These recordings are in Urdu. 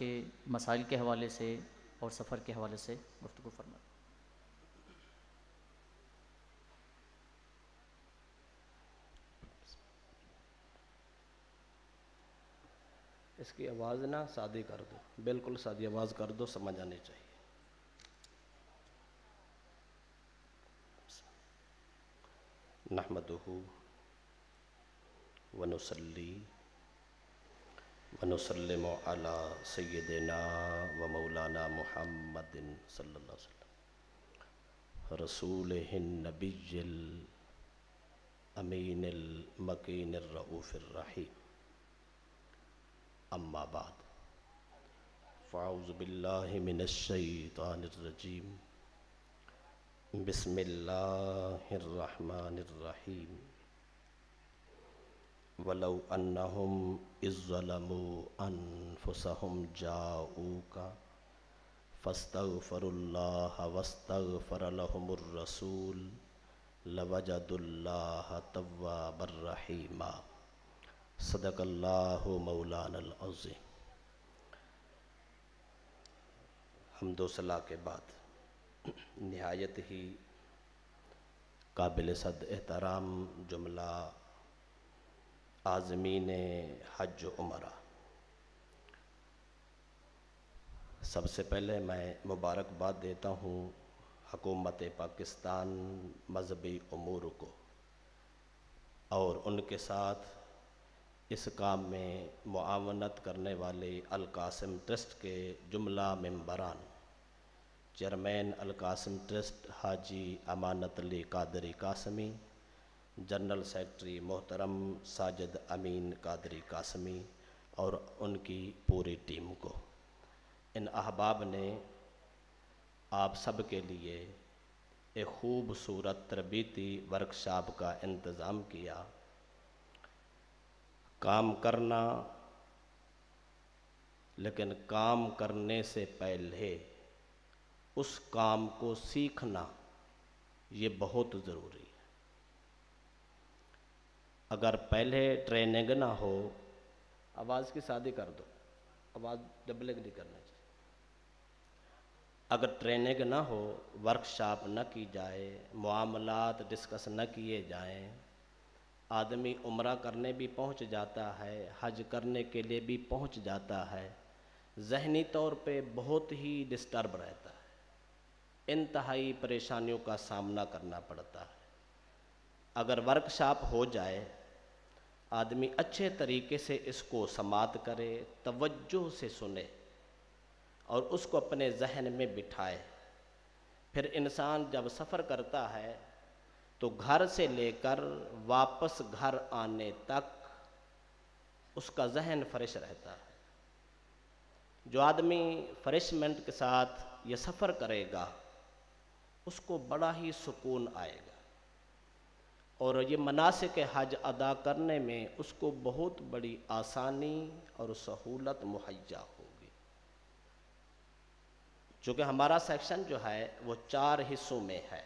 کے مسائل کے حوالے سے اور سفر کے حوالے سے گفتگو فرمائیں۔ اس کی آواز نہ سادی کر دو، بالکل سادی آواز کر دو، سمجھ آنی چاہیے۔ نحمدہ ونصلی ونسلم علی سیدنا و مولانا محمد صلی اللہ علیہ وسلم رسولہ النبی الامین المکین الرؤوف الرحیم، اما بعد فاعوذ باللہ من الشیطان الرجیم، بسم اللہ الرحمن الرحیم۔ وَلَوْ أَنَّهُمْ إِذ ظَلَمُوا أَنفُسَهُمْ جَاءُوكَ فَاسْتَغْفَرُوا اللَّهَ وَاسْتَغْفَرَ لَهُمُ الرَّسُولُ لَوَجَدُوا اللَّهَ تَوَّابًا رَحِيمًا۔ صدق اللہ مولانا العظیم۔ حمد و ثنا کے بعد نہایت ہی قابل صد احترام جملہ عازمین حج و عمرہ، سب سے پہلے میں مبارکباد دیتا ہوں حکومت پاکستان مذہبی امور کو، اور ان کے ساتھ اس کام میں معاونت کرنے والے القاسم ٹرسٹ کے جملہ ممبران، چیئرمین القاسم ٹرسٹ حاجی امانت علی قادری قاسمی، جنرل سیکرٹری محترم ساجد امین قادری قاسمی اور ان کی پوری ٹیم کو۔ ان احباب نے آپ سب کے لیے ایک خوبصورت تربیتی ورکشاپ کا انتظام کیا۔ کام کرنا، لیکن کام کرنے سے پہلے اس کام کو سیکھنا یہ بہت ضروری ہے۔ اگر پہلے ٹریننگ نہ ہو، آواز کی سادی کر دو، آواز ڈبلنگ نہیں کرنا چاہیے۔ اگر ٹریننگ نہ ہو، ورکشاپ نہ کی جائے، معاملات ڈسکس نہ کیے جائیں، آدمی عمرہ کرنے بھی پہنچ جاتا ہے، حج کرنے کے لیے بھی پہنچ جاتا ہے، ذہنی طور پہ بہت ہی ڈسٹرب رہتا ہے، انتہائی پریشانیوں کا سامنا کرنا پڑتا ہے۔ اگر ورکشاپ ہو جائے، آدمی اچھے طریقے سے اس کو سماعت کرے، توجہ سے سنے اور اس کو اپنے ذہن میں بٹھائے، پھر انسان جب سفر کرتا ہے تو گھر سے لے کر واپس گھر آنے تک اس کا ذہن فریش رہتا ہے۔ جو آدمی فریشمنٹ کے ساتھ یہ سفر کرے گا اس کو بڑا ہی سکون آئے گا، اور یہ مناسک حج ادا کرنے میں اس کو بہت بڑی آسانی اور سہولت مہیا ہوگی۔ چونکہ ہمارا سیکشن جو ہے وہ 4 حصوں میں ہے۔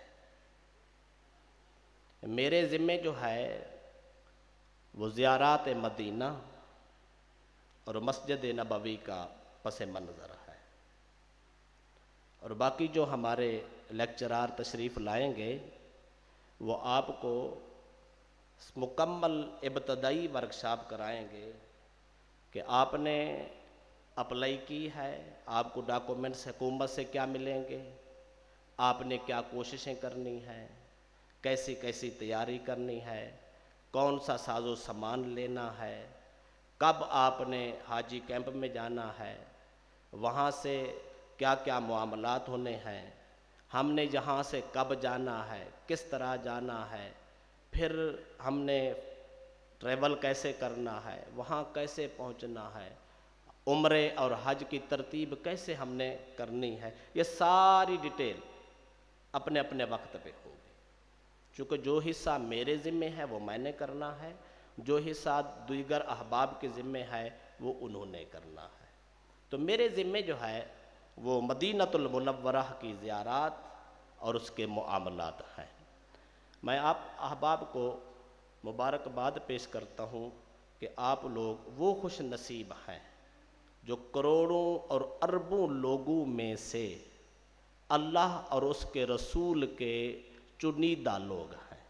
میرے ذمے جو ہے وہ زیارات مدینہ اور مسجد نبوی کا پس منظر ہے، اور باقی جو ہمارے لیکچرار تشریف لائیں گے وہ آپ کو مکمل ابتدائی ورکشاپ کرائیں گے کہ آپ نے اپلائی کی ہے، آپ کو ڈاکومنٹس حکومت سے کیا ملیں گے، آپ نے کیا کوششیں کرنی ہیں، کیسی کیسی تیاری کرنی ہے، کون سا ساز و سامان لینا ہے، کب آپ نے حاجی کیمپ میں جانا ہے، وہاں سے کیا کیا معاملات ہونے ہیں، ہم نے یہاں سے کب جانا ہے، کس طرح جانا ہے، پھر ہم نے ٹریول کیسے کرنا ہے، وہاں کیسے پہنچنا ہے، عمرے اور حج کی ترتیب کیسے ہم نے کرنی ہے، یہ ساری ڈیٹیل اپنے اپنے وقت پہ ہوگی۔ چونکہ جو حصہ میرے ذمے ہے وہ میں نے کرنا ہے، جو حصہ دیگر احباب کے ذمے ہے وہ انہوں نے کرنا ہے۔ تو میرے ذمے جو ہے وہ مدینۃ المنورہ کی زیارات اور اس کے معاملات ہیں۔ میں آپ احباب کو مبارکباد پیش کرتا ہوں کہ آپ لوگ وہ خوش نصیب ہیں جو کروڑوں اور اربوں لوگوں میں سے اللہ اور اس کے رسول کے چنیدہ لوگ ہیں۔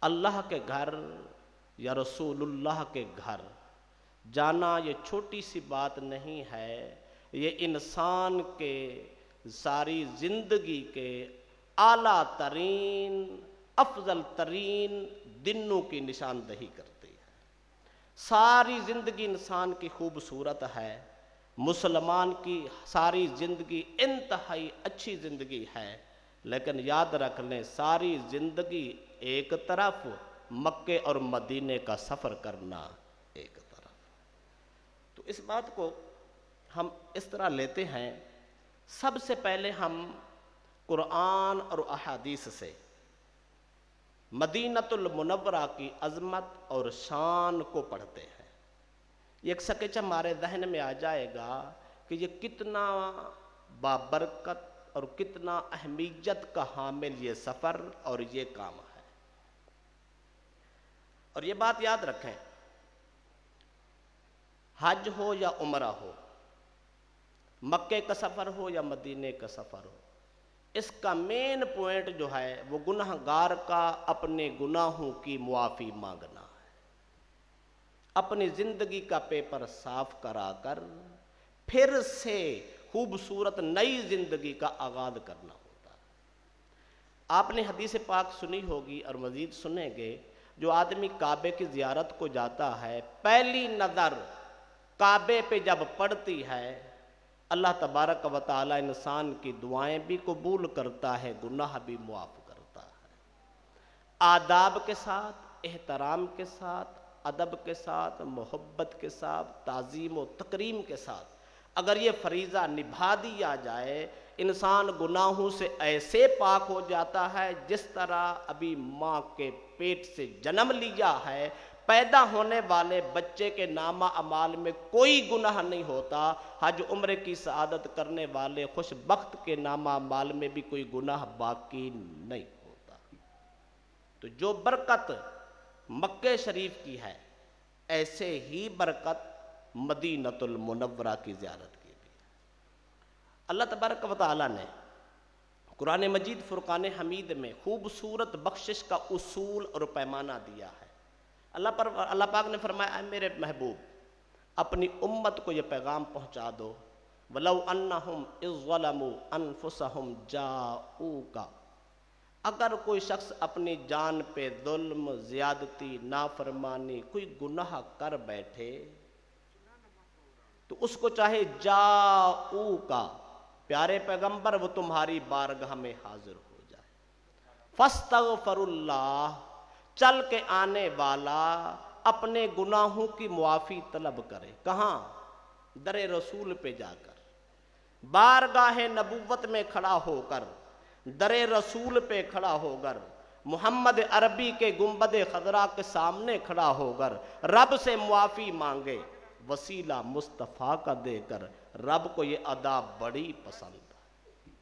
اللہ کے گھر یا رسول اللہ کے گھر جانا یہ چھوٹی سی بات نہیں ہے، یہ انسان کے ساری زندگی کے اعلیٰ ترین افضل ترین دنوں کی نشاندہی کرتی ہے۔ ساری زندگی انسان کی خوبصورت ہے، مسلمان کی ساری زندگی انتہائی اچھی زندگی ہے، لیکن یاد رکھ لیں ساری زندگی ایک طرف، مکے اور مدینے کا سفر کرنا ایک طرف۔ تو اس بات کو ہم اس طرح لیتے ہیں، سب سے پہلے ہم قرآن اور احادیث سے مدینۃ المنورہ کی عظمت اور شان کو پڑھتے ہیں۔ یہ ایک سکیچ ہمارے ذہن میں آ جائے گا کہ یہ کتنا بابرکت اور کتنا اہمیت کا حامل یہ سفر اور یہ کام ہے۔ اور یہ بات یاد رکھیں، حج ہو یا عمرہ ہو، مکے کا سفر ہو یا مدینے کا سفر ہو، اس کا مین پوائنٹ جو ہے وہ گناہ گار کا اپنے گناہوں کی معافی مانگنا ہے، اپنی زندگی کا پیپر صاف کرا کر پھر سے خوبصورت نئی زندگی کا آغاز کرنا ہوتا ہے۔ آپ نے حدیث پاک سنی ہوگی اور مزید سنیں گے، جو آدمی کعبے کی زیارت کو جاتا ہے، پہلی نظر کعبے پہ جب پڑتی ہے، اللہ تبارک و تعالی انسان کی دعائیں بھی قبول کرتا ہے، گناہ بھی معاف کرتا ہے۔ آداب کے ساتھ، احترام کے ساتھ، ادب کے ساتھ، محبت کے ساتھ، تعظیم و تکریم کے ساتھ اگر یہ فریضہ نبھا دیا جائے، انسان گناہوں سے ایسے پاک ہو جاتا ہے جس طرح ابھی ماں کے پیٹ سے جنم لیا ہے، پیدا ہونے والے بچے کے نامہ اعمال میں کوئی گناہ نہیں ہوتا، حج عمرے کی سعادت کرنے والے خوش بخت کے نامہ اعمال میں بھی کوئی گناہ باقی نہیں ہوتا۔ تو جو برکت مکہ شریف کی ہے، ایسے ہی برکت مدینۃ المنورہ کی زیارت کی بھی ہے۔ اللہ تبارک و تعالیٰ نے قرآن مجید فرقان حمید میں خوبصورت بخشش کا اصول اور پیمانہ دیا ہے۔ اللہ پاک نے فرمایا، اے میرے محبوب اپنی امت کو یہ پیغام پہنچا دو، وَلَوْ أَنَّهُمْ إِذْ ظَلَمُوا أَنفُسَهُمْ جَاءُوكَ، اگر کوئی شخص اپنی جان پہ ظلم، زیادتی، نافرمانی، کوئی گناہ کر بیٹھے تو اس کو چاہے جاؤکا، پیارے پیغمبر وہ تمہاری بارگاہ میں حاضر ہو جائے، فاستغفر اللہ، چل کے آنے والا اپنے گناہوں کی معافی طلب کرے، کہاں؟ در رسول پہ جا کر، بارگاہ نبوت میں کھڑا ہو کر، در رسول پہ کھڑا ہو کر، محمد عربی کے گنبد خضرا کے سامنے کھڑا ہو کر رب سے معافی مانگے، وسیلہ مصطفیٰ کا دے کر۔ رب کو یہ ادا بڑی پسند ہے،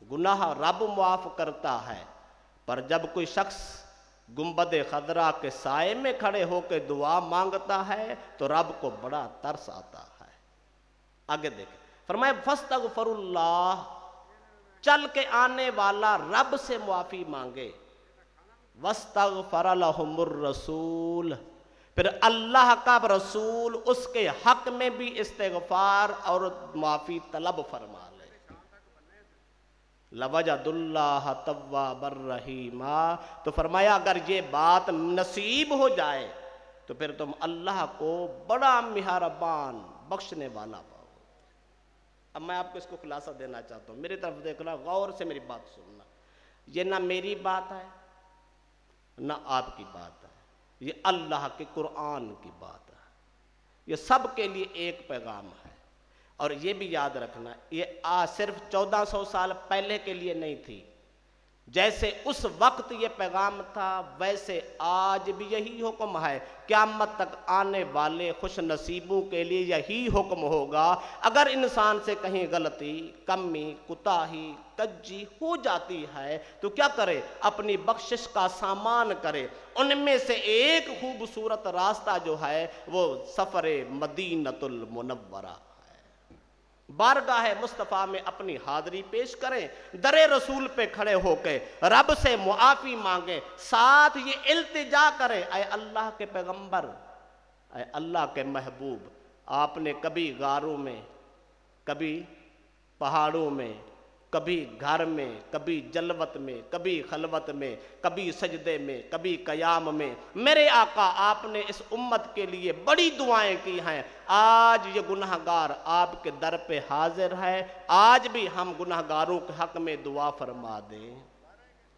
گناہ رب معاف کرتا ہے، پر جب کوئی شخص گنبد خضرا کے سائے میں کھڑے ہو کے دعا مانگتا ہے تو رب کو بڑا ترس آتا ہے۔ آگے دیکھیں، فرمایا فاستغفر اللہ، چل کے آنے والا رب سے معافی مانگے، واستغفر لہم الرسول، پھر اللہ کا رسول اس کے حق میں بھی استغفار اور معافی طلب فرما لے، لَوَجَدُ اللَّهَ تَوَّابًا رَحِيمًا، تو فرمایا اگر یہ بات نصیب ہو جائے تو پھر تم اللہ کو بڑا مہربان بخشنے والا پاؤ۔ اب میں آپ کو اس کو خلاصہ دینا چاہتا ہوں، میری طرف دیکھنا، غور سے میری بات سننا، یہ نہ میری بات ہے نہ آپ کی بات ہے، یہ اللہ کے قرآن کی بات ہے، یہ سب کے لیے ایک پیغام ہے۔ اور یہ بھی یاد رکھنا، یہ صرف 1400 سال پہلے کے لیے نہیں تھی، جیسے اس وقت یہ پیغام تھا ویسے آج بھی یہی حکم ہے، قیامت تک آنے والے خوش نصیبوں کے لیے یہی حکم ہوگا۔ اگر انسان سے کہیں غلطی، کمی، کوتاہی، کجی ہو جاتی ہے تو کیا کرے؟ اپنی بخشش کا سامان کرے۔ ان میں سے ایک خوبصورت راستہ جو ہے وہ سفر مدینۃ المنورہ، بارگاہ مصطفیٰ میں اپنی حاضری پیش کریں، در رسول پہ کھڑے ہو کے رب سے معافی مانگیں، ساتھ یہ التجا کریں، اے اللہ کے پیغمبر، اے اللہ کے محبوب، آپ نے کبھی غاروں میں، کبھی پہاڑوں میں، کبھی گھر میں، کبھی جلوت میں، کبھی خلوت میں، کبھی سجدے میں، کبھی قیام میں، میرے آقا آپ نے اس امت کے لیے بڑی دعائیں کی ہیں۔ آج یہ گناہگار آپ کے در پہ حاضر ہے، آج بھی ہم گناہگاروں کے حق میں دعا فرما دیں۔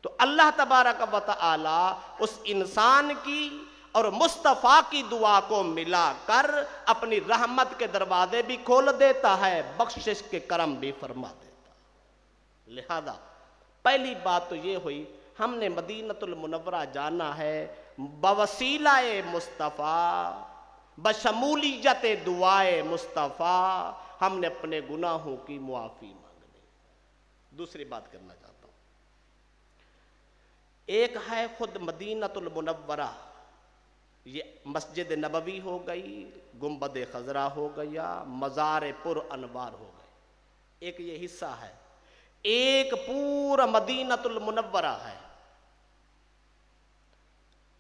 تو اللہ تبارک و تعالی اس انسان کی اور مصطفیٰ کی دعا کو ملا کر اپنی رحمت کے دروازے بھی کھول دیتا ہے، بخشش کے کرم بھی فرما دیتا ہے۔ لہذا پہلی بات تو یہ ہوئی، ہم نے مدینۃ المنورہ جانا ہے بوسیلہ مصطفیٰ، بشمولیت دعائے مصطفیٰ، ہم نے اپنے گناہوں کی معافی مانگنی۔ دوسری بات کرنا چاہتا ہوں، ایک ہے خود مدینۃ المنورہ، یہ مسجد نبوی ہو گئی، گنبد خضرا ہو گیا، مزار پر انوار ہو گئے، ایک یہ حصہ ہے۔ ایک پورا مدینۃ المنورہ ہے،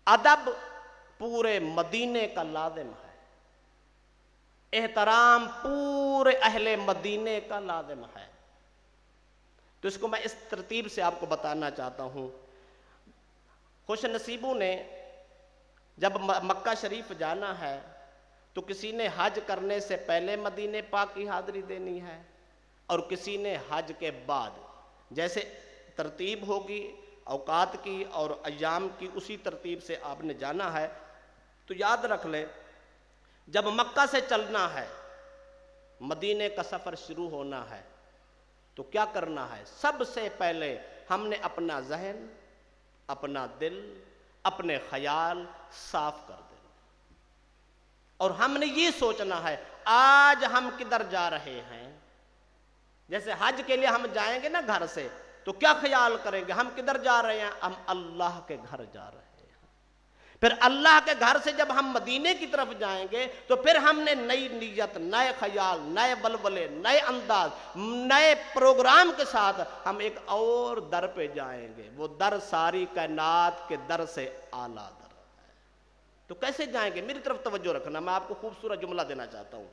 ادب پورے مدینے کا لازم ہے، احترام پورے اہل مدینے کا لازم ہے۔ تو اس کو میں اس ترتیب سے آپ کو بتانا چاہتا ہوں۔ خوش نصیبوں نے جب مکہ شریف جانا ہے تو کسی نے حج کرنے سے پہلے مدینے پاک کی حاضری دینی ہے، اور کسی نے حج کے بعد، جیسے ترتیب ہوگی اوقات کی اور ایام کی اسی ترتیب سے آپ نے جانا ہے۔ تو یاد رکھ لیں، جب مکہ سے چلنا ہے، مدینے کا سفر شروع ہونا ہے، تو کیا کرنا ہے؟ سب سے پہلے ہم نے اپنا ذہن، اپنا دل، اپنے خیال صاف کر دینا، اور ہم نے یہ سوچنا ہے آج ہم کدھر جا رہے ہیں۔ جیسے حج کے لیے ہم جائیں گے نا گھر سے، تو کیا خیال کریں گے؟ ہم کدھر جا رہے ہیں؟ ہم اللہ کے گھر جا رہے ہیں۔ پھر اللہ کے گھر سے جب ہم مدینے کی طرف جائیں گے تو پھر ہم نے نئی نیت، نئے خیال، نئے بلبلے، نئے انداز، نئے پروگرام کے ساتھ ہم ایک اور در پہ جائیں گے، وہ در ساری کائنات کے در سے اعلیٰ در ہے۔ تو کیسے جائیں گے؟ میری طرف توجہ رکھنا، میں آپ کو خوبصورت جملہ دینا چاہتا ہوں۔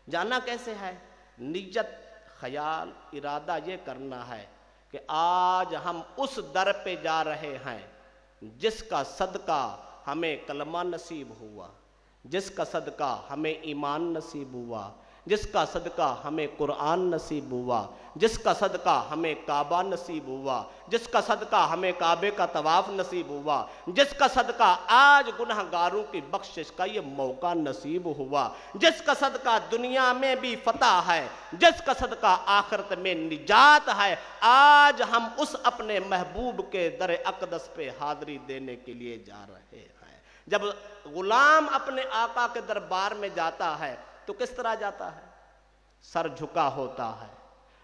جانا کیسے ہے؟ نیت، خیال، ارادہ یہ کرنا ہے کہ آج ہم اس در پہ جا رہے ہیں جس کا صدقہ ہمیں کلمہ نصیب ہوا، جس کا صدقہ ہمیں ایمان نصیب ہوا، جس کا صدقہ ہمیں قرآن نصیب ہوا، جس کا صدقہ ہمیں کعبہ نصیب ہوا، جس کا صدقہ ہمیں کعبے کا طواف نصیب ہوا، جس کا صدقہ آج گنہگاروں کی بخشش کا یہ موقع نصیب ہوا، جس کا صدقہ دنیا میں بھی فتح ہے، جس کا صدقہ آخرت میں نجات ہے۔ آج ہم اس اپنے محبوب کے در اقدس پہ حاضری دینے کے لیے جا رہے ہیں۔ جب غلام اپنے آقا کے دربار میں جاتا ہے تو کس طرح جاتا ہے؟ سر جھکا ہوتا ہے،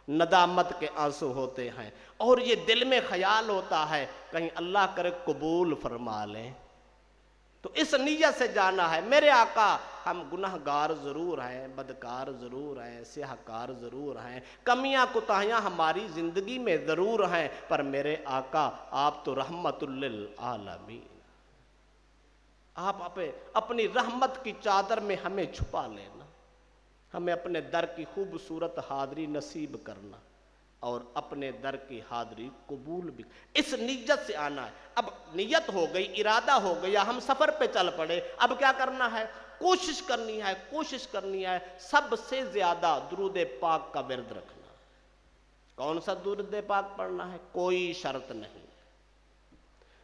ندامت کے آنسو ہوتے ہیں، اور یہ دل میں خیال ہوتا ہے کہیں اللہ کرے قبول فرما لیں۔ تو اس نیت سے جانا ہے، میرے آقا ہم گنہگار ضرور ہیں، بدکار ضرور ہیں، سیاہکار ضرور ہیں، کمیاں کوتاہیاں ہماری زندگی میں ضرور ہیں، پر میرے آقا آپ تو رحمت للعالمین، آپ اپنی رحمت کی چادر میں ہمیں چھپا لینا، ہمیں اپنے در کی خوبصورت حاضری نصیب کرنا، اور اپنے در کی حاضری قبول بھی، اس نیت سے آنا ہے۔ اب نیت ہو گئی، ارادہ ہو گیا، ہم سفر پہ چل پڑے، اب کیا کرنا ہے؟ کوشش کرنی ہے سب سے زیادہ درود پاک کا ورد رکھنا ہے۔ کون سا درود پاک پڑھنا ہے؟ کوئی شرط نہیں،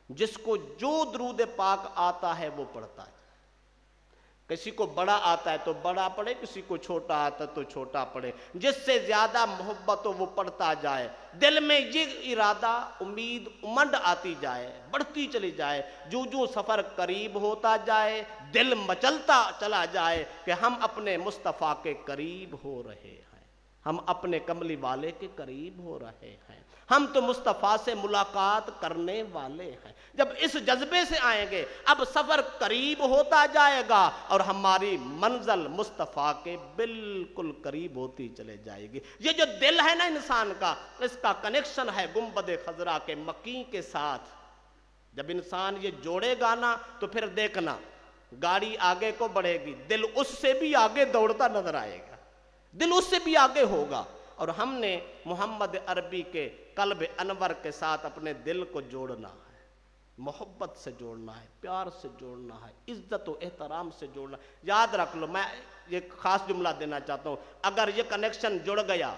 جس کو جو درود پاک آتا ہے وہ پڑھتا ہے۔ کسی کو بڑا آتا ہے تو بڑا پڑھے، کسی کو چھوٹا آتا ہے تو چھوٹا پڑھے، جس سے زیادہ محبت ہو وہ پڑھتا جائے، دل میں یہ ارادہ امید امنڈ آتی جائے، بڑھتی چلی جائے، جو سفر قریب ہوتا جائے دل مچلتا چلا جائے کہ ہم اپنے مصطفیٰ کے قریب ہو رہے ہیں، ہم اپنے کملی والے کے قریب ہو رہے ہیں، ہم تو مصطفیٰ سے ملاقات کرنے والے ہیں۔ جب اس جذبے سے آئیں گے اب سفر قریب ہوتا جائے گا اور ہماری منزل مصطفیٰ کے بالکل قریب ہوتی چلے جائے گی۔ یہ جو دل ہے نا انسان کا، اس کا کنیکشن ہے گنبد خضرا کے مکی کے ساتھ۔ جب انسان یہ جوڑے گا نا تو پھر دیکھنا گاڑی آگے کو بڑھے گی، دل اس سے بھی آگے دوڑتا نظر آئے گا، دل اس سے بھی آگے ہوگا۔ اور ہم نے محمد عربی کے قلب انور کے ساتھ اپنے دل کو جوڑنا ہے، محبت سے جوڑنا ہے، پیار سے جوڑنا ہے، عزت و احترام سے جوڑنا ہے۔ یاد رکھ لو، میں یہ خاص جملہ دینا چاہتا ہوں، اگر یہ کنیکشن جڑ گیا،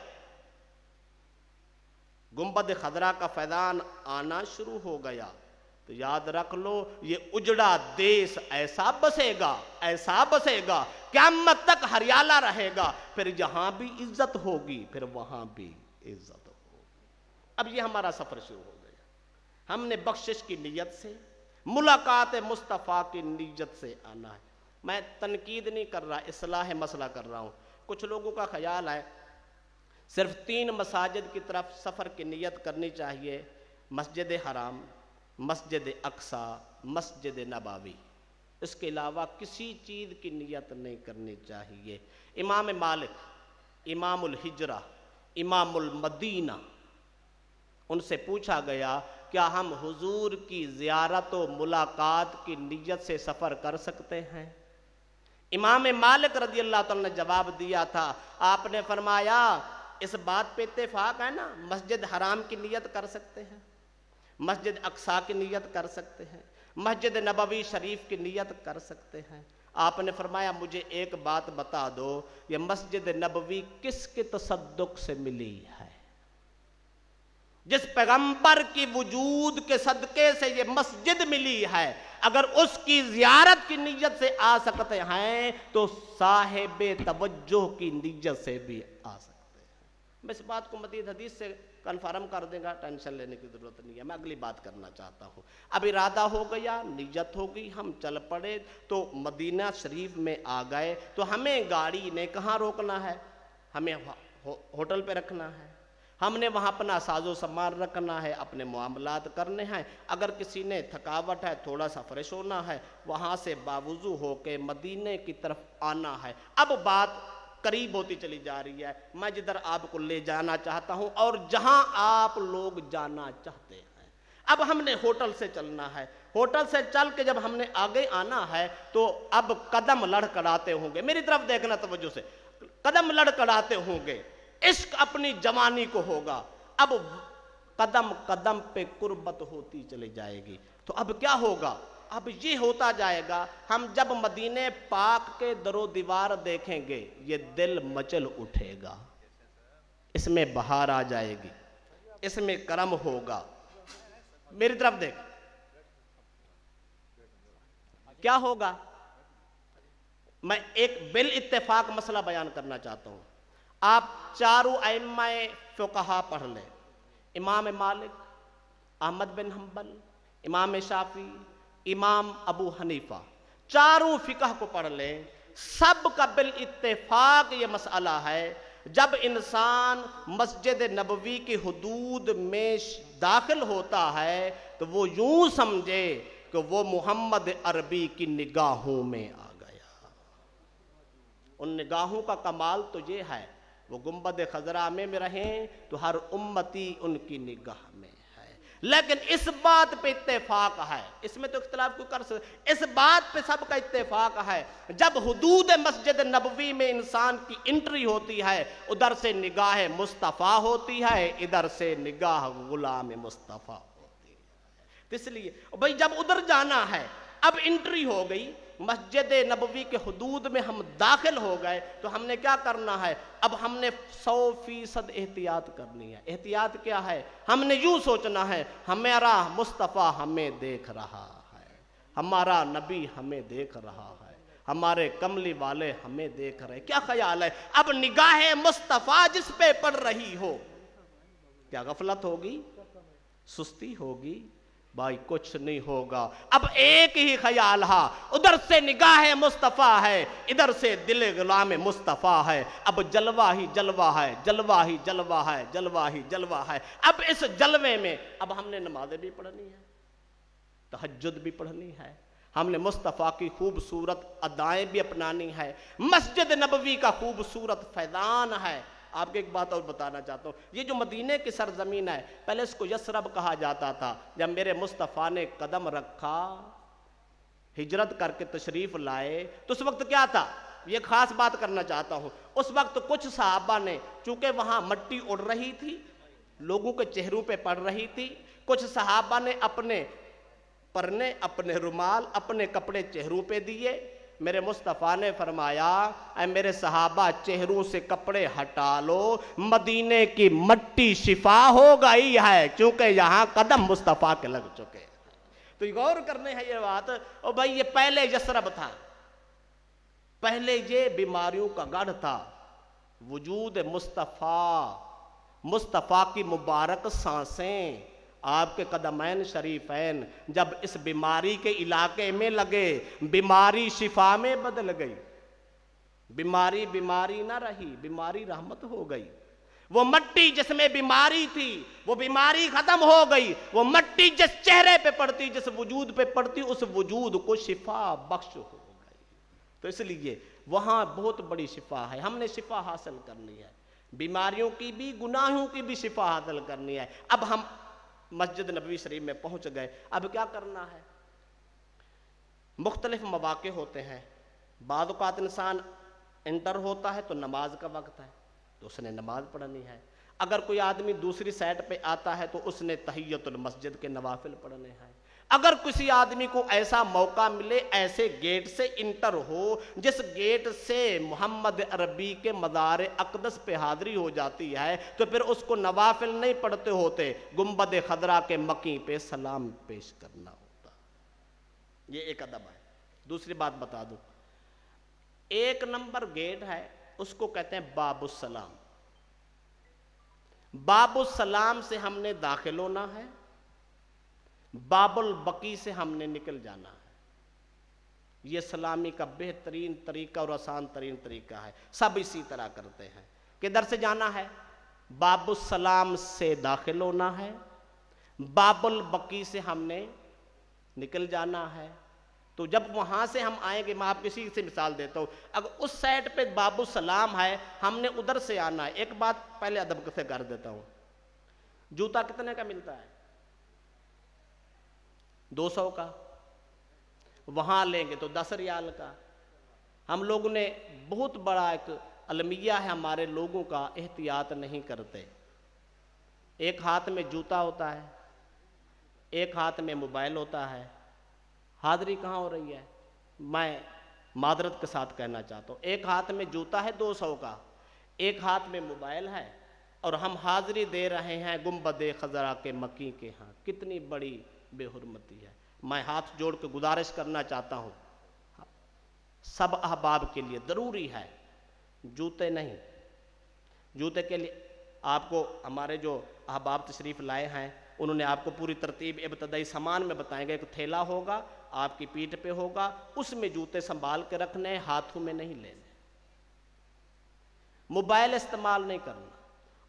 گنبد خضرا کا فیضان آنا شروع ہو گیا، تو یاد رکھ لو یہ اجڑا دیس ایسا بسے گا، ایسا بسے گا، قیامت تک ہریالہ رہے گا، پھر یہاں بھی عزت ہوگی، پھر وہاں بھی عزت ہوگی۔ اب یہ ہمارا سفر شروع ہو گیا، ہم نے بخشش کی نیت سے، ملاقات مصطفیٰ کی نیت سے آنا ہے۔ میں تنقید نہیں کر رہا، اصلاح مسئلہ کر رہا ہوں۔ کچھ لوگوں کا خیال ہے صرف 3 مساجد کی طرف سفر کی نیت کرنی چاہیے، مسجد حرام، مسجد اقصی، مسجد نبوی، اس کے علاوہ کسی چیز کی نیت نہیں کرنی چاہیے۔ امام مالک، امام الہجرہ، امام المدینہ، ان سے پوچھا گیا کیا ہم حضور کی زیارت و ملاقات کی نیت سے سفر کر سکتے ہیں؟ امام مالک رضی اللہ تعالیٰ نے جواب دیا تھا، آپ نے فرمایا اس بات پہ اتفاق ہے نا، مسجد حرام کی نیت کر سکتے ہیں، مسجد اقصی کی نیت کر سکتے ہیں، مسجد نبوی شریف کی نیت کر سکتے ہیں۔ آپ نے فرمایا مجھے ایک بات بتا دو، یہ مسجد نبوی کس کے تصدق سے ملی ہے؟ جس پیغمبر کی وجود کے صدقے سے یہ مسجد ملی ہے، اگر اس کی زیارت کی نیت سے آ سکتے ہیں تو صاحب توجہ کی نیت سے بھی آ سکتے ہیں۔ میں اس بات کو مزید حدیث سے کنفرم کر دیں گا، ٹینشن لینے کی ضرورت نہیں ہے۔ میں اگلی بات کرنا چاہتا ہوں۔ اب ارادہ ہو گیا، نیت ہو گئی، ہم چل پڑے تو مدینہ شریف میں آ گئے، تو ہمیں گاڑی نے کہاں روکنا ہے؟ ہمیں ہوٹل پہ رکھنا ہے، ہم نے وہاں اپنا ساز و سامان رکھنا ہے، اپنے معاملات کرنے ہیں۔ اگر کسی نے تھکاوٹ ہے، تھوڑا سا فریش ہونا ہے، وہاں سے باوضو ہو کے مدینے کی طرف آنا ہے۔ اب بات قریب ہوتی چلی جا رہی ہے، میں جدھر آپ کو لے جانا چاہتا ہوں اور جہاں آپ لوگ جانا چاہتے ہیں۔ اب ہم نے ہوٹل سے چلنا ہے، ہوٹل سے چل کے جب ہم نے آگے آنا ہے تو اب قدم لڑکھڑاتے ہوں گے، میری طرف دیکھنا توجہ سے، قدم لڑکھڑاتے ہوں گے، عشق اپنی جوانی کو ہوگا، اب قدم قدم پہ قربت ہوتی چلی جائے گی۔ تو اب کیا ہوگا؟ اب یہ ہوتا جائے گا، ہم جب مدینہ پاک کے در و دیوار دیکھیں گے یہ دل مچل اٹھے گا، اس میں بہار آ جائے گی، اس میں کرم ہوگا۔ میری طرف دیکھ، کیا ہوگا؟ میں ایک بالاتفاق مسئلہ بیان کرنا چاہتا ہوں۔ آپ چاروں ائمہ فقہا پڑھ لیں، امام مالک، احمد بن حنبل، امام شافعی، امام ابو حنیفہ، چاروں فقہ کو پڑھ لیں، سب کا بالاتفاق یہ مسئلہ ہے، جب انسان مسجد نبوی کی حدود میں داخل ہوتا ہے تو وہ یوں سمجھے کہ وہ محمد عربی کی نگاہوں میں آ گیا۔ ان نگاہوں کا کمال تو یہ ہے، وہ گنبد خضرا میں رہیں تو ہر امتی ان کی نگاہ میں ہے، لیکن اس بات پہ اتفاق ہے، اس میں تو اختلاف کیوں کر سکتے، اس بات پہ سب کا اتفاق ہے، جب حدود مسجد نبوی میں انسان کی انٹری ہوتی ہے، ادھر سے نگاہ مصطفیٰ ہوتی ہے، ادھر سے نگاہ غلام مصطفیٰ ہوتی ہے۔ اس لیے بھئی جب ادھر جانا ہے، اب انٹری ہو گئی، مسجد نبوی کے حدود میں ہم داخل ہو گئے، تو ہم نے کیا کرنا ہے؟ اب ہم نے 100% احتیاط کرنی ہے۔ احتیاط کیا ہے؟ ہم نے یوں سوچنا ہے ہمارا مصطفیٰ ہمیں دیکھ رہا ہے، ہمارا نبی ہمیں دیکھ رہا ہے، ہمارے کملی والے ہمیں دیکھ رہے. کیا خیال ہے اب نگاہ مصطفیٰ جس پہ پڑ رہی ہو, کیا غفلت ہوگی, سستی ہوگی؟ بھائی کچھ نہیں ہوگا. اب ایک ہی خیال ہے, ادھر سے نگاہ مصطفیٰ ہے, ادھر سے دل غلام مصطفیٰ ہے. اب جلوہ ہی جلوہ ہے, جلوہ ہی جلوہ ہے, جلوہ ہی جلوہ ہے. اب اس جلوے میں اب ہم نے نمازیں بھی پڑھنی ہے, تہجد بھی پڑھنی ہے, ہم نے مصطفیٰ کی خوبصورت ادائیں بھی اپنانی ہے, مسجد نبوی کا خوبصورت فیضان ہے. آپ کو ایک بات اور بتانا چاہتا ہوں, یہ جو مدینہ کی سرزمین ہے, پہلے اس کو یثرب کہا جاتا تھا. جب میرے مصطفیٰ نے قدم رکھا, ہجرت کر کے تشریف لائے, تو اس وقت کیا تھا, یہ خاص بات کرنا چاہتا ہوں, اس وقت کچھ صحابہ نے, چونکہ وہاں مٹی اڑ رہی تھی, لوگوں کے چہروں پہ پڑ رہی تھی, کچھ صحابہ نے اپنے پرنے, اپنے رومال, اپنے کپڑے چہروں پہ دیے. میرے مصطفیٰ نے فرمایا, اے میرے صحابہ چہروں سے کپڑے ہٹا لو, مدینے کی مٹی شفا ہو گئی ہے, کیونکہ یہاں قدم مصطفیٰ کے لگ چکے ہیں. تو غور کرنے ہیں یہ بات. اور بھائی یہ پہلے یثرب تھا, پہلے یہ بیماریوں کا گڑھ تھا. وجود مصطفیٰ, مصطفیٰ کی مبارک سانسیں, آپ کے قدمین شریفین جب اس بیماری کے علاقے میں لگے, بیماری شفا میں بدل گئی. بیماری بیماری نہ رہی, بیماری رحمت ہو گئی. وہ مٹی جس میں بیماری تھی, وہ بیماری ختم ہو گئی. وہ مٹی جس چہرے پہ پڑتی, جس وجود پہ پڑتی, اس وجود کو شفا بخش ہو گئی. تو اس لیے وہاں بہت بڑی شفا ہے. ہم نے شفا حاصل کرنی ہے, بیماریوں کی بھی, گناہوں کی بھی شفا حاصل کرنی ہے. اب ہم مسجد نبوی شریف میں پہنچ گئے, اب کیا کرنا ہے؟ مختلف مواقع ہوتے ہیں. بعض اوقات انسان انٹر ہوتا ہے تو نماز کا وقت ہے, تو اس نے نماز پڑھنی ہے. اگر کوئی آدمی دوسری سائٹ پہ آتا ہے تو اس نے تحیت المسجد کے نوافل پڑھنے ہیں. اگر کسی آدمی کو ایسا موقع ملے, ایسے گیٹ سے انٹر ہو جس گیٹ سے محمد عربی کے مزار اقدس پہ حاضری ہو جاتی ہے, تو پھر اس کو نوافل نہیں پڑھتے ہوتے, گنبد خضرا کے مکی پہ سلام پیش کرنا ہوتا. یہ ایک ادب ہے. دوسری بات بتا دوں, ایک نمبر گیٹ ہے, اس کو کہتے ہیں باب السلام. باب السلام سے ہم نے داخل ہونا ہے, باب البقی سے ہم نے نکل جانا ہے. یہ سلامی کا بہترین طریقہ اور آسان ترین طریقہ ہے. سب اسی طرح کرتے ہیں. کدھر سے جانا ہے؟ باب السلام سے داخل ہونا ہے, باب البقی سے ہم نے نکل جانا ہے. تو جب وہاں سے ہم آئیں گے, میں آپ کسی سے مثال دیتا ہوں, اگر اس سائٹ پہ باب السلام ہے, ہم نے ادھر سے آنا ہے. ایک بات پہلے ادب سے کر دیتا ہوں, جوتا کتنے کا ملتا ہے؟ 200 کا. وہاں لیں گے تو 10 ریال کا. ہم لوگوں نے بہت بڑا ایک المیہ ہے ہمارے لوگوں کا, احتیاط نہیں کرتے. ایک ہاتھ میں جوتا ہوتا ہے, ایک ہاتھ میں موبائل ہوتا ہے. حاضری کہاں ہو رہی ہے؟ میں معذرت کے ساتھ کہنا چاہتا ہوں, ایک ہاتھ میں جوتا ہے 200 کا, ایک ہاتھ میں موبائل ہے, اور ہم حاضری دے رہے ہیں گنبد خضرا کے مکی کے ہاں. کتنی بڑی بے حرمتی ہے. میں ہاتھ جوڑ کے گزارش کرنا چاہتا ہوں, سب احباب کے لیے ضروری ہے, جوتے نہیں. جوتے کے لیے آپ کو ہمارے جو احباب تشریف لائے ہیں, انہوں نے آپ کو پوری ترتیب ابتدائی سامان میں بتائیں گے. ایک تھیلا ہوگا, آپ کی پیٹھ پہ ہوگا, اس میں جوتے سنبھال کے رکھنے, ہاتھوں میں نہیں لینے. موبائل استعمال نہیں کرنا.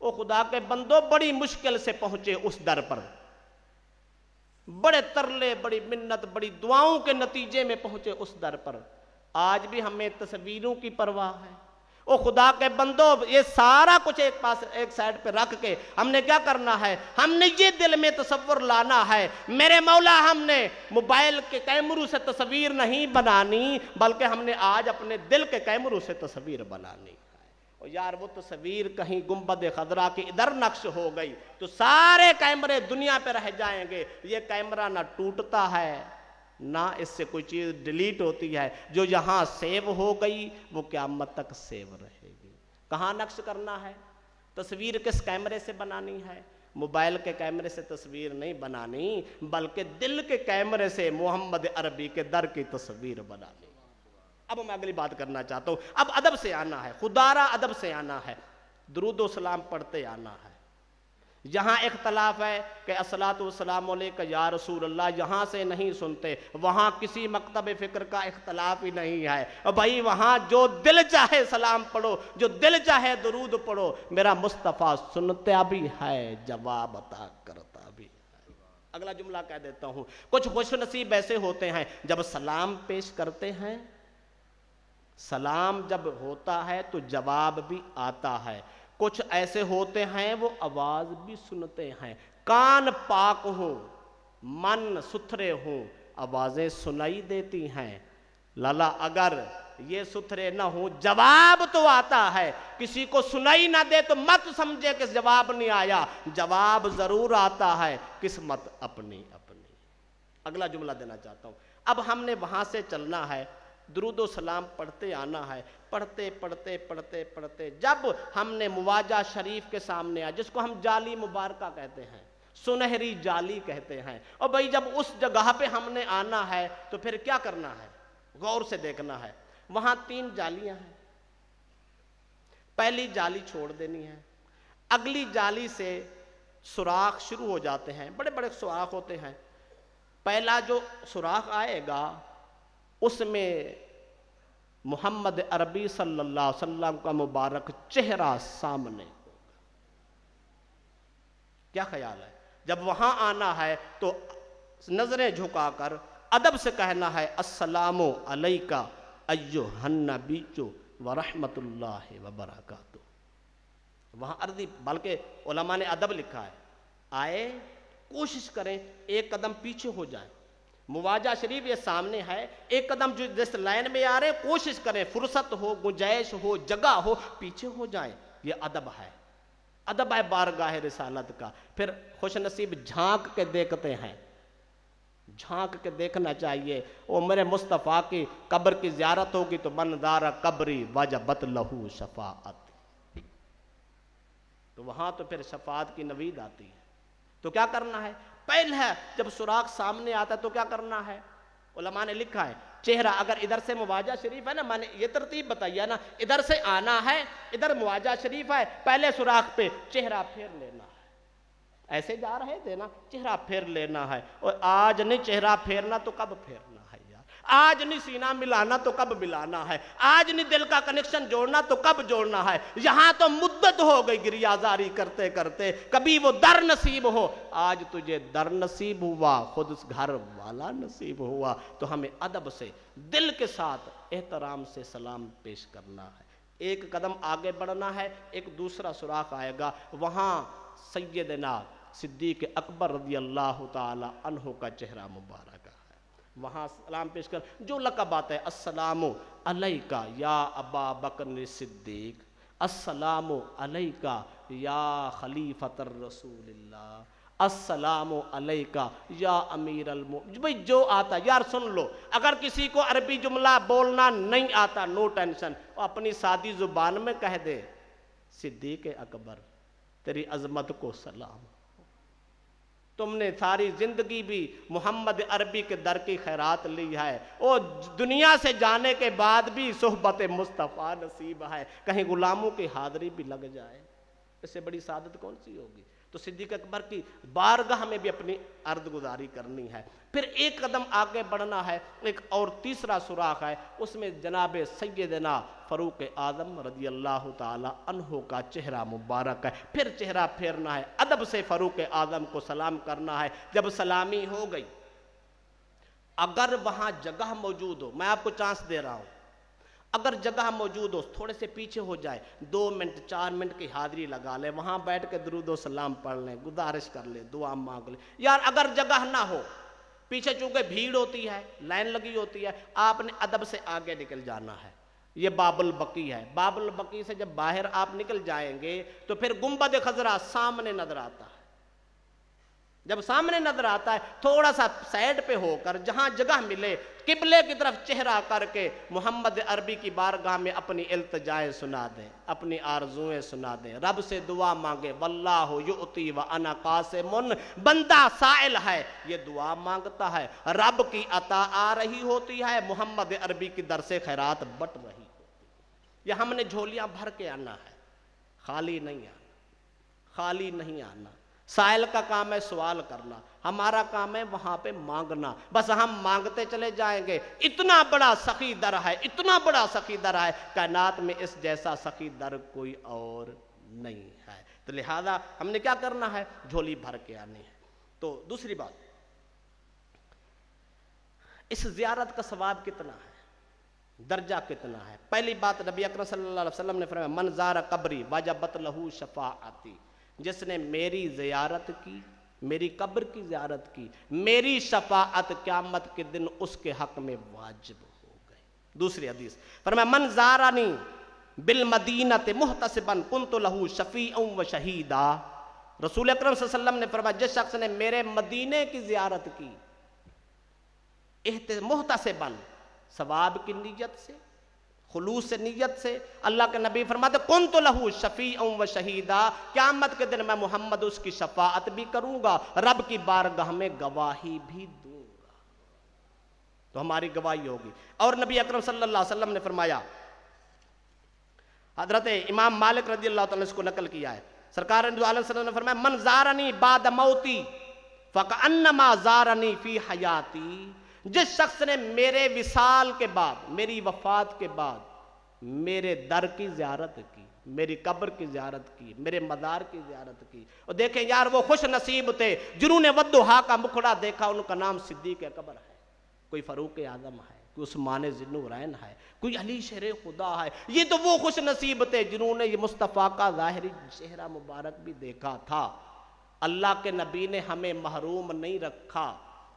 او خدا کے بندو, بڑی مشکل سے پہنچے اس در پر, بڑے ترلے, بڑی منت, بڑی دعاؤں کے نتیجے میں پہنچے اس در پر. آج بھی ہمیں تصویروں کی پرواہ ہے. او خدا کے بندو, یہ سارا کچھ ایک پاس, ایک سائڈ پہ رکھ کے ہم نے کیا کرنا ہے؟ ہم نے یہ دل میں تصور لانا ہے, میرے مولا ہم نے موبائل کے کیمروں سے تصویر نہیں بنانی, بلکہ ہم نے آج اپنے دل کے کیمروں سے تصویر بنانی ہے. اور یار وہ تصویر کہیں گنبد خضرا کی ادھر نقش ہو گئی تو سارے کیمرے دنیا پہ رہ جائیں گے. یہ کیمرہ نہ ٹوٹتا ہے, نہ اس سے کوئی چیز ڈیلیٹ ہوتی ہے. جو یہاں سیو ہو گئی وہ قیامت تک سیو رہے گی. کہاں نقش کرنا ہے؟ تصویر کس کیمرے سے بنانی ہے؟ موبائل کے کیمرے سے تصویر نہیں بنانی, بلکہ دل کے کیمرے سے محمد عربی کے در کی تصویر بنانی. اب میں اگلی بات کرنا چاہتا ہوں، اب ادب سے آنا ہے، خدارہ ادب سے آنا ہے، درود و سلام پڑھتے آنا ہے۔ یہاں اختلاف ہے کہ الصلاۃ والسلام علیک یا رسول اللہ یہاں سے نہیں سنتے، وہاں کسی مکتب فکر کا اختلاف ہی نہیں ہے، اور بھائی وہاں جو دل چاہے سلام پڑھو، جو دل چاہے درود پڑھو، میرا مصطفیٰ سنتا بھی ہے جواب عطا کرتا بھی ہے۔ اگلا جملہ کہہ دیتا ہوں، کچھ خوش نصیب ایسے ہوتے ہیں جب سلام پیش کرتے ہیں، سلام جب ہوتا ہے تو جواب بھی آتا ہے، کچھ ایسے ہوتے ہیں وہ آواز بھی سنتے ہیں، کان پاک ہوں من ستھرے ہوں آوازیں سنائی دیتی ہیں، لالا اگر یہ ستھرے نہ ہوں جواب تو آتا ہے، کسی کو سنائی نہ دے تو مت سمجھے کہ جواب نہیں آیا، جواب ضرور آتا ہے، قسمت اپنی اپنی۔ اگلا جملہ دینا چاہتا ہوں، اب ہم نے وہاں سے چلنا ہے، درود و سلام پڑھتے آنا ہے، پڑھتے پڑھتے پڑھتے پڑھتے جب ہم نے مواجہ شریف کے سامنے آیا، جس کو ہم جالی مبارکہ کہتے ہیں، سنہری جالی کہتے ہیں، اور بھائی جب اس جگہ پہ ہم نے آنا ہے تو پھر کیا کرنا ہے، غور سے دیکھنا ہے، وہاں 3 جالیاں ہیں، پہلی جالی چھوڑ دینی ہے، اگلی جالی سے سوراخ شروع ہو جاتے ہیں، بڑے بڑے سوراخ ہوتے ہیں، پہلا جو سوراخ آئے گا اس میں محمد عربی صلی اللہ علیہ وسلم کا مبارک چہرہ سامنے ہوگا۔ کیا خیال ہے؟ جب وہاں آنا ہے تو نظریں جھکا کر ادب سے کہنا ہے السلام علیکہ ایھا النبی ورحمۃ اللہ وبرکاتہ۔ وہاں عرضی، بلکہ علماء نے ادب لکھا ہے، آئے کوشش کریں ایک قدم پیچھے ہو جائیں، مواجہ شریف یہ سامنے ہے، ایک قدم جو جس لائن میں آ رہے کوشش کریں، فرصت ہو گنجائش ہو جگہ ہو پیچھے ہو جائیں، یہ ادب ہے، ادب ہے بارگاہ رسالت کا۔ پھر خوش نصیب جھانک کے دیکھتے ہیں، جھانک کے دیکھنا چاہیے، وہ میرے مصطفیٰ کی قبر کی زیارت ہوگی تو من دار قبری وجبت لہو شفاعت، تو وہاں تو پھر شفاعت کی نوید آتی ہے۔ تو کیا کرنا ہے؟ پہلے جب سوراخ سامنے آتا ہے تو کیا کرنا ہے؟ علماء نے لکھا ہے چہرہ، اگر ادھر سے مواجہ شریف ہے نا، میں نے یہ ترتیب بتائی نا، ادھر سے آنا ہے، ادھر مواجہ شریف ہے، پہلے سوراخ پہ چہرہ پھیر لینا ہے، ایسے جا رہے تھے نا، چہرہ پھیر لینا ہے، اور آج نہیں چہرہ پھیرنا تو کب پھیرنا ہے یار، آج نہیں سینہ ملانا تو کب ملانا ہے، آج نہیں دل کا کنیکشن جوڑنا تو کب جوڑنا ہے، یہاں تو مدت ہو گئی گریازاری کرتے کرتے، کبھی وہ در نصیب ہو، آج تجھے در نصیب ہوا، خود گھر والا نصیب ہوا، تو ہمیں ادب سے دل کے ساتھ احترام سے سلام پیش کرنا ہے، ایک قدم آگے بڑھنا ہے، ایک دوسرا سوراخ آئے گا، وہاں سیدنا صدیق اکبر رضی اللہ تعالی عنہ کا چہرہ مبارک ہے، وہاں سلام پیش کر جو لقب آتا ہے السلام علیکہ یا ابا بکر صدیق، السلام علیکہ یا خلیفۃ الرسول اللہ، السلام علیکہ یا امیر المؤمنین، بھئی جو آتا یار سن لو، اگر کسی کو عربی جملہ بولنا نہیں آتا نو ٹینشن، وہ اپنی سادی زبان میں کہہ دے صدیق اکبر تیری عظمت کو سلام، تم نے ساری زندگی بھی محمد عربی کے در کی خیرات لی ہے، اور دنیا سے جانے کے بعد بھی صحبت مصطفیٰ نصیب ہے، کہیں غلاموں کی حاضری بھی لگ جائے، اس سے بڑی سعادت کون سی ہوگی؟ تو صدیق اکبر کی بارگاہ میں بھی اپنی عرض گزاری کرنی ہے، پھر ایک قدم آگے بڑھنا ہے، ایک اور تیسرا سوراخ ہے، اس میں جناب سیدنا فاروق اعظم رضی اللہ تعالی عنہ کا چہرہ مبارک ہے، پھر چہرہ پھیرنا ہے، ادب سے فاروق اعظم کو سلام کرنا ہے، جب سلامی ہو گئی، اگر وہاں جگہ موجود ہو، میں آپ کو چانس دے رہا ہوں، اگر جگہ موجود ہو تھوڑے سے پیچھے ہو جائے، 2 منٹ 4 منٹ کی حاضری لگا لے، وہاں بیٹھ کے درود و سلام پڑھ لیں، گزارش کر لیں، دعا مانگ لیں، یار اگر جگہ نہ ہو، پیچھے چونکہ بھیڑ ہوتی ہے، لائن لگی ہوتی ہے، آپ نے ادب سے آگے نکل جانا ہے، یہ باب البقی ہے، باب البقی سے جب باہر آپ نکل جائیں گے تو پھر گنبد خضرا سامنے نظر آتا ہے، جب سامنے نظر آتا ہے تھوڑا سا سائڈ پہ ہو کر جہاں جگہ ملے قبلے کی طرف چہرہ کر کے محمد عربی کی بارگاہ میں اپنی التجائیں سنا دیں، اپنی آرزویں سنا دیں، رب سے دعا مانگے، واللہ یؤتی وانا قاسم، بندہ سائل ہے، یہ دعا مانگتا ہے، رب کی عطا آ رہی ہوتی ہے، محمد عربی کی درس خیرات بٹ رہی ہوتی ہے۔ یہ ہم نے جھولیاں بھر کے آنا ہے، خالی نہیں آنا، خالی نہیں آنا۔ سائل کا کام ہے سوال کرنا، ہمارا کام ہے وہاں پہ مانگنا، بس ہم مانگتے چلے جائیں گے۔ اتنا بڑا سخی در ہے، اتنا بڑا سخی در ہے، کائنات میں اس جیسا سخی در کوئی اور نہیں ہے۔ تو لہذا ہم نے کیا کرنا ہے؟ جھولی بھر کے آنی ہے۔ تو دوسری بات، اس زیارت کا ثواب کتنا ہے، درجہ کتنا ہے؟ پہلی بات نبی اکرم صلی اللہ علیہ وسلم نے فرمایا من زار قبری وجبت لہ شفاعتی، جس نے میری زیارت کی، میری قبر کی زیارت کی، میری شفاعت قیامت کے دن اس کے حق میں واجب ہو گئی۔ دوسری حدیث فرمایا من زارنی بالمدینۃ محتسبا کنت لہ شفیعا و شہیدا، رسول اکرم صلی اللہ علیہ وسلم نے فرمایا جس شخص نے میرے مدینے کی زیارت کی محتسبا، ثواب کی نیت سے، خلوص سے، نیت سے، اللہ کے نبی فرماتے کنت لہ شفیعا و شہیدا، قیامت کے دن میں محمد اس کی شفاعت بھی کروں گا، رب کی بارگاہ میں گواہی بھی دوں گا، تو ہماری گواہی ہوگی۔ اور نبی اکرم صلی اللہ علیہ وسلم نے فرمایا، حضرت امام مالک رضی اللہ تعالیٰ نے اس کو نقل کیا ہے، سرکار علیہ وسلم نے فرمایا من زارنی بعد موتی فکأنما زارنی فی حیاتی، جس شخص نے میرے وصال کے بعد، میری وفات کے بعد میرے در کی زیارت کی، میری قبر کی زیارت کی، میرے مزار کی زیارت کی، اور دیکھیں یار وہ خوش نصیب تھے جنہوں نے ودھا کا مکھڑا دیکھا، ان کا نام صدیق اکبر ہے، کوئی فاروق اعظم ہے، کوئی عثمان ذی النورین ہے، کوئی علی شیر خدا ہے۔ یہ تو وہ خوش نصیب تھے جنہوں نے یہ مصطفیٰ کا ظاہری چہرہ مبارک بھی دیکھا تھا۔ اللہ کے نبی نے ہمیں محروم نہیں رکھا،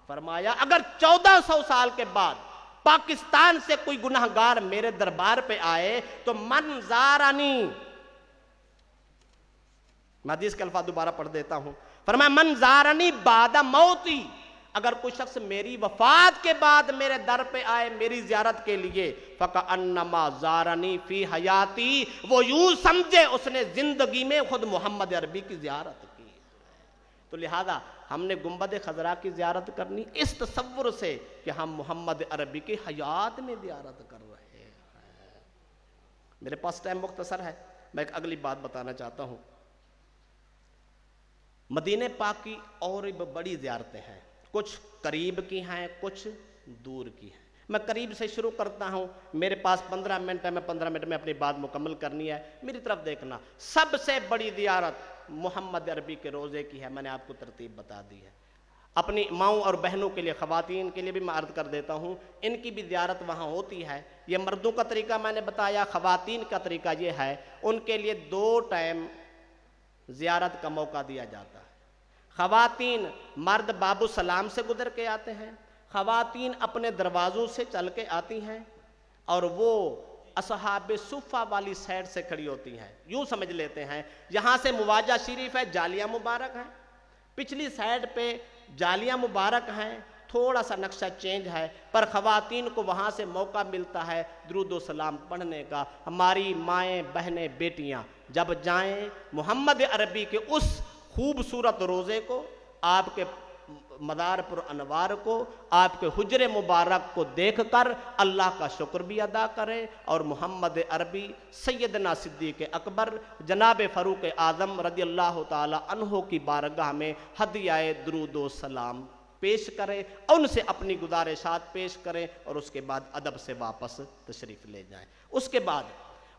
فرمایا اگر 1400 سال کے بعد پاکستان سے کوئی گناہگار میرے دربار پہ آئے تو من زارنی، میں حدیث کے الفاظ دوبارہ پڑھ دیتا ہوں، فرمایا من زارنی بعد موتی، اگر کوئی شخص میری وفات کے بعد میرے در پہ آئے میری زیارت کے لیے، فکأنما زارنی فی حیاتی، وہ یوں سمجھے اس نے زندگی میں خود محمد عربی کی زیارت کی۔ تو لہذا ہم نے گنبد خضرا کی زیارت کرنی اس تصور سے کہ ہم محمد عربی کی حیات میں زیارت کر رہے ہیں۔ میرے پاس ٹائم مختصر ہے، میں ایک اگلی بات بتانا چاہتا ہوں۔ مدینہ پاک کی اور بڑی زیارتیں ہیں، کچھ قریب کی ہیں، کچھ دور کی ہیں۔ میں قریب سے شروع کرتا ہوں، میرے پاس 15 منٹ ہے، میں 15 منٹ میں اپنی بات مکمل کرنی ہے، میری طرف دیکھنا۔ سب سے بڑی زیارت محمد عربی کے روزے کی ہے، میں نے آپ کو ترتیب بتا دی ہے۔ اپنی ماؤں اور بہنوں کے لیے، خواتین کے لیے بھی میں عرض کر دیتا ہوں، ان کی بھی زیارت وہاں ہوتی ہے۔ یہ مردوں کا طریقہ میں نے بتایا، خواتین کا طریقہ یہ ہے، ان کے لیے 2 ٹائم زیارت کا موقع دیا جاتا ہے۔ خواتین، مرد باب السلام سے گزر کے آتے ہیں، خواتین اپنے دروازوں سے چل کے آتی ہیں، اور وہ اصحاب صفہ والی سائڈ سے کھڑی ہوتی ہیں۔ یوں سمجھ لیتے ہیں یہاں سے مواجہ شریف ہے، جالیاں مبارک ہیں، پچھلی سائڈ پہ جالیاں مبارک ہیں، تھوڑا سا نقشہ چینج ہے، پر خواتین کو وہاں سے موقع ملتا ہے درود و سلام پڑھنے کا۔ ہماری مائیں، بہنیں، بیٹیاں جب جائیں محمد عربی کے اس خوبصورت روزے کو، آپ کے مدار پر انوار کو، آپ کے حجر مبارک کو دیکھ کر اللہ کا شکر بھی ادا کریں، اور محمد عربی، سیدنا صدیق اکبر، جناب فاروق اعظم رضی اللہ تعالی عنہ کی بارگاہ میں ہدیہ درود و سلام پیش کریں، ان سے اپنی گزارشات پیش کریں، اور اس کے بعد ادب سے واپس تشریف لے جائیں۔ اس کے بعد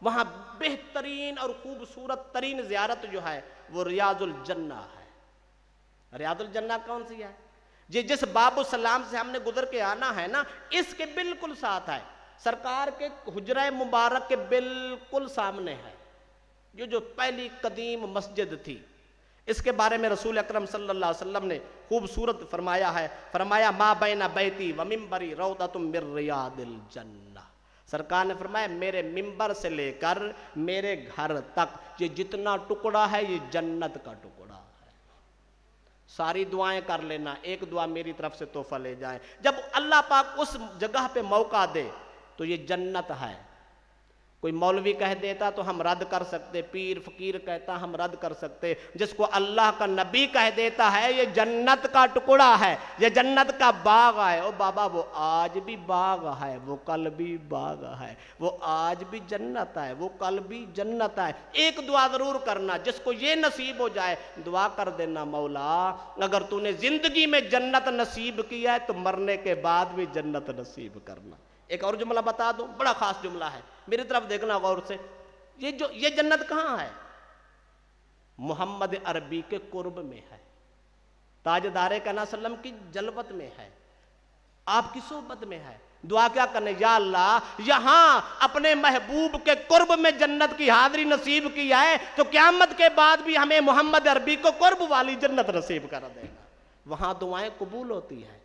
وہاں بہترین اور خوبصورت ترین زیارت جو ہے وہ ریاض الجنہ ہے۔ ریاض الجنہ کون سی ہے؟ جس باب السلام سے ہم نے گزر کے آنا ہے نا، اس کے بالکل ساتھ ہے، سرکار کے حجرہ مبارک کے بالکل سامنے ہے، جو پہلی قدیم مسجد تھی۔ اس کے بارے میں رسول اکرم صلی اللہ علیہ وسلم نے خوبصورت فرمایا ہے، فرمایا ما بین بیتی و ممبری روضۃ من ریاض الجنہ، سرکار نے فرمایا میرے ممبر سے لے کر میرے گھر تک یہ جتنا ٹکڑا ہے یہ جنت کا ٹکڑا ہے۔ ساری دعائیں کر لینا، ایک دعا میری طرف سے تحفہ لے جائیں۔ جب اللہ پاک اس جگہ پہ موقع دے تو یہ جنت ہے۔ کوئی مولوی کہہ دیتا تو ہم رد کر سکتے، پیر فقیر کہتا ہم رد کر سکتے، جس کو اللہ کا نبی کہہ دیتا ہے یہ جنت کا ٹکڑا ہے، یہ جنت کا باغ ہے، او بابا وہ آج بھی باغ ہے، وہ کل بھی باغ ہے، وہ آج بھی جنت ہے، وہ کل بھی جنت ہے۔ ایک دعا ضرور کرنا، جس کو یہ نصیب ہو جائے دعا کر دینا، مولا اگر تو نے زندگی میں جنت نصیب کیا ہے تو مرنے کے بعد بھی جنت نصیب کرنا۔ ایک اور جملہ بتا دوں، بڑا خاص جملہ ہے، میری طرف دیکھنا غور سے۔ یہ جنت کہاں ہے؟ محمد عربی کے قرب میں ہے، تاجدار کائنات صلی اللہ علیہ وسلم کی جلوت میں ہے، آپ کی صحبت میں ہے۔ دعا کیا کرنے؟ یا اللہ یہاں اپنے محبوب کے قرب میں جنت کی حاضری نصیب کیا ہے تو قیامت کے بعد بھی ہمیں محمد عربی کو قرب والی جنت نصیب کر دینا۔ وہاں دعائیں قبول ہوتی ہیں،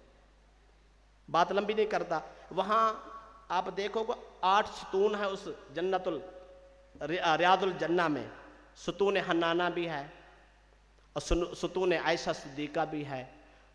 بات لمبی نہیں کرتا۔ وہاں آپ دیکھو گے 8 ستون ہے اس جنت ریاض الجنہ میں، ستون حنانہ بھی ہے، اور ستون عائشہ صدیقہ بھی ہے،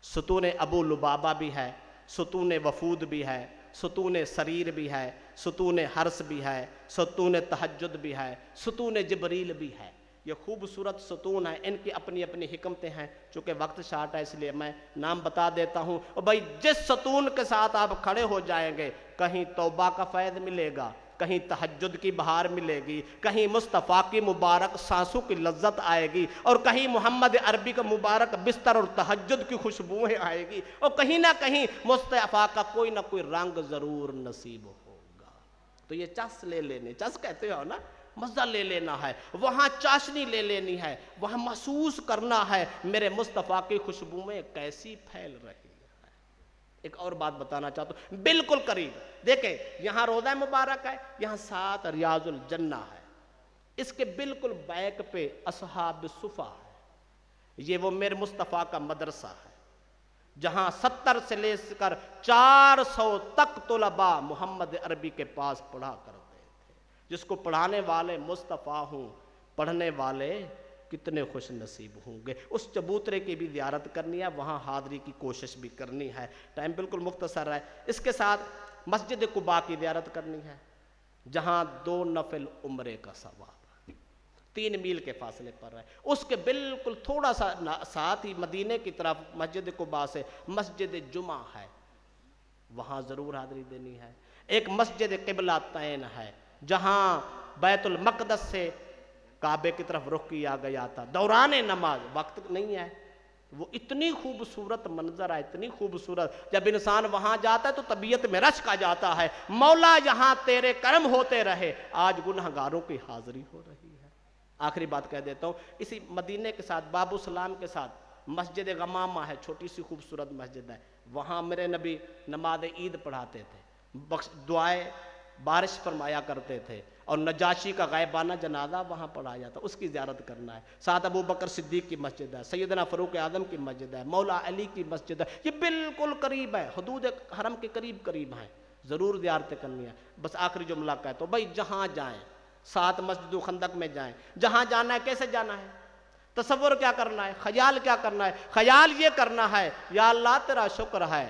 ستون ابو لبابہ بھی ہے، ستون وفود بھی ہے، ستون سریر بھی ہے، ستون حرس بھی ہے، ستون تہجد بھی ہے، ستون جبریل بھی ہے۔ یہ خوبصورت ستون ہیں، ان کی اپنی اپنی حکمتیں ہیں، چونکہ وقت شارٹ ہے اس لیے میں نام بتا دیتا ہوں۔ اور بھائی جس ستون کے ساتھ آپ کھڑے ہو جائیں گے، کہیں توبہ کا فیض ملے گا، کہیں تہجد کی بہار ملے گی، کہیں مصطفیٰ کی مبارک سانسوں کی لذت آئے گی، اور کہیں محمد عربی کا مبارک بستر اور تہجد کی خوشبوئیں آئے گی، اور کہیں نہ کہیں مصطفیٰ کا کوئی نہ کوئی رنگ ضرور نصیب ہوگا۔ تو یہ چس لے لینے، چس کہتے ہو نا، مزہ لے لینا ہے، وہاں چاشنی لے لینی ہے، وہاں محسوس کرنا ہے میرے مصطفیٰ کی خوشبوئیں کیسی پھیل رہی ہیں۔ ایک اور بات بتانا چاہتا ہوں، بالکل قریب دیکھیں، یہاں روضہ مبارک ہے، یہاں ساتھ ریاض الجنہ ہے، اس کے بالکل بیک پہ اصحاب صفا ہے، یہ وہ میرے مصطفیٰ کا مدرسہ ہے، جہاں 70 سے لے کر 400 تک طلباء محمد عربی کے پاس پڑھا کرتے تھے، جس کو پڑھانے والے مصطفیٰ ہوں، پڑھنے والے کتنے خوش نصیب ہوں گے۔ اس چبوترے کی بھی زیارت کرنی ہے، وہاں حاضری کی کوشش بھی کرنی ہے، ٹائم بالکل مختصر ہے۔ اس کے ساتھ مسجد قباء کی زیارت کرنی ہے، جہاں 2 نفل عمرے کا ثواب 3 میل کے فاصلے پر ہے۔ اس کے بالکل تھوڑا سا ساتھ ہی مدینے کی طرف مسجد قباء سے مسجد جمعہ ہے، وہاں ضرور حاضری دینی ہے۔ ایک مسجد قبلتین ہے، جہاں بیت المقدس سے کعبے کی طرف رخ کیا گیا تھا دوران نماز، وقت نہیں ہے، وہ اتنی خوبصورت منظر ہے، اتنی خوبصورت، جب انسان وہاں جاتا ہے تو طبیعت میں رشک آ جاتا ہے، مولا یہاں تیرے کرم ہوتے رہے، آج گنہگاروں کی حاضری ہو رہی ہے۔ آخری بات کہہ دیتا ہوں، اسی مدینے کے ساتھ باب السلام کے ساتھ مسجد غمامہ ہے، چھوٹی سی خوبصورت مسجد ہے، وہاں میرے نبی نماز عید پڑھاتے تھے، دعائیں بارش فرمایا کرتے تھے، اور نجاشی کا غائبانہ جنازہ وہاں پڑھا جاتا، اس کی زیارت کرنا ہے۔ ساتھ ابو بکر صدیق کی مسجد ہے، سیدنا فاروق اعظم کی مسجد ہے، مولا علی کی مسجد ہے، یہ بالکل قریب ہے، حدود حرم کے قریب ہیں، ضرور زیارتیں کرنی ہے۔ بس آخری جملہ کہتا ہوں، بھائی جہاں جائیں، ساتھ مسجد خندق میں جائیں، جہاں جانا ہے کیسے جانا ہے، تصور کیا کرنا ہے، خیال کیا کرنا ہے؟ خیال یہ کرنا ہے، یا اللہ تیرا شکر ہے